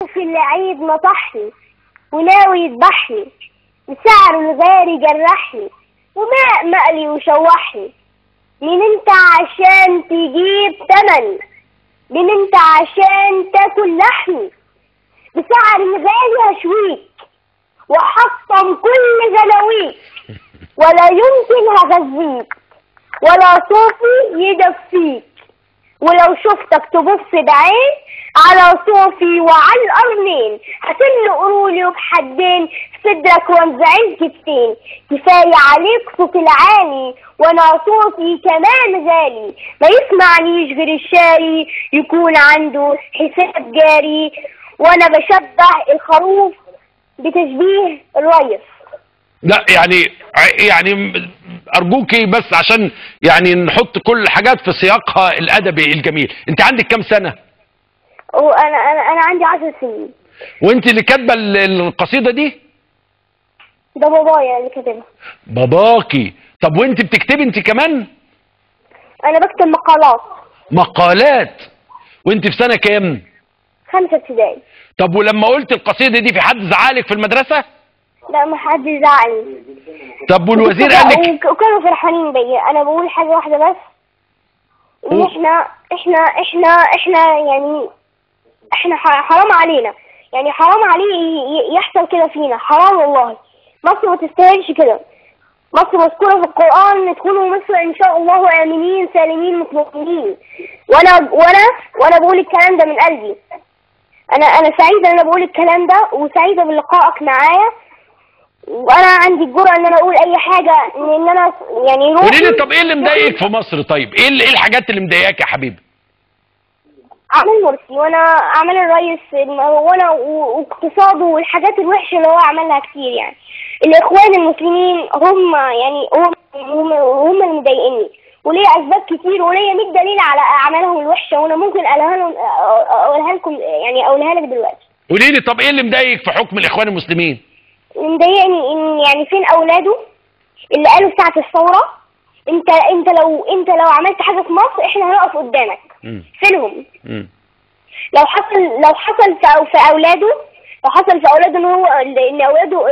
في العيد نطحني وناوي يذبحني، وسعر الغالي جرحني، وماء مقلي وشوحني. مين انت عشان تجيب تمني؟ مين انت عشان تاكل لحمي؟ بسعر الغالي هشويك وحطم كل غلاويك، ولا يمكن هغذيك ولا صوفي يدفيك. ولو شفتك تبص بعين على صوفي وعلى القرنين، هتملي قرولي وبحدين في صدرك وانزعل كتفين. كفاية عليك صوت العالي وانا صوتي كمان غالي، ما يسمعنيش غير الشاري يكون عنده حساب جاري. وانا بشبه الخروف بتشبيه الريس. لا يعني ارجوكي بس عشان يعني نحط كل الحاجات في سياقها الادبي الجميل. انت عندك كام سنه؟ انا عندي 10 سنين. وانت اللي كاتبه القصيده دي؟ ده بابايا اللي كاتبها. باباكي؟ طب وانت بتكتبي انت كمان؟ انا بكتب مقالات. مقالات؟ وانت في سنه كام؟ 5 ابتدائي. طب ولما قلت القصيده دي في حد زعلك في المدرسه؟ لا، ما حد زعلني. طب والوزير قال لك؟ وكانوا فرحانين بيا. انا بقول حاجه واحده بس، ان احنا حرام علينا، يعني حرام عليه يحصل كده فينا، حرام والله. مصر ما تستاهلش كده. مصر مذكوره في القران ادخلوا مصر ان شاء الله امنين سالمين مطمئنين. وانا بقول الكلام ده من قلبي. انا سعيده ان انا بقول الكلام ده، وسعيده بلقائك معايا. وانا عندي الجرأة ان انا اقول اي حاجه، ان انا يعني قولي لي طب ايه اللي مضايقك في مصر؟ طيب ايه الحاجات اللي مضايقاك يا حبيبي؟ اعمال مرسي، وانا اعمال الرئيس، واقتصاده والحاجات الوحشه اللي هو عملها كتير. يعني الاخوان المسلمين هم اللي مضايقني، وليه اسباب كتير، وليه 100 دليل على اعمالهم الوحشه، وانا ممكن اقولها لكم، يعني اقولها لك دلوقتي. قولي لي طب ايه اللي مضايقك في حكم الاخوان المسلمين؟ اللي مضايقني ان يعني فين اولاده اللي قالوا ساعة الثورة انت لو عملت حاجة في مصر احنا هنقف قدامك. فينهم؟ لو حصل في اولاده ان اولاده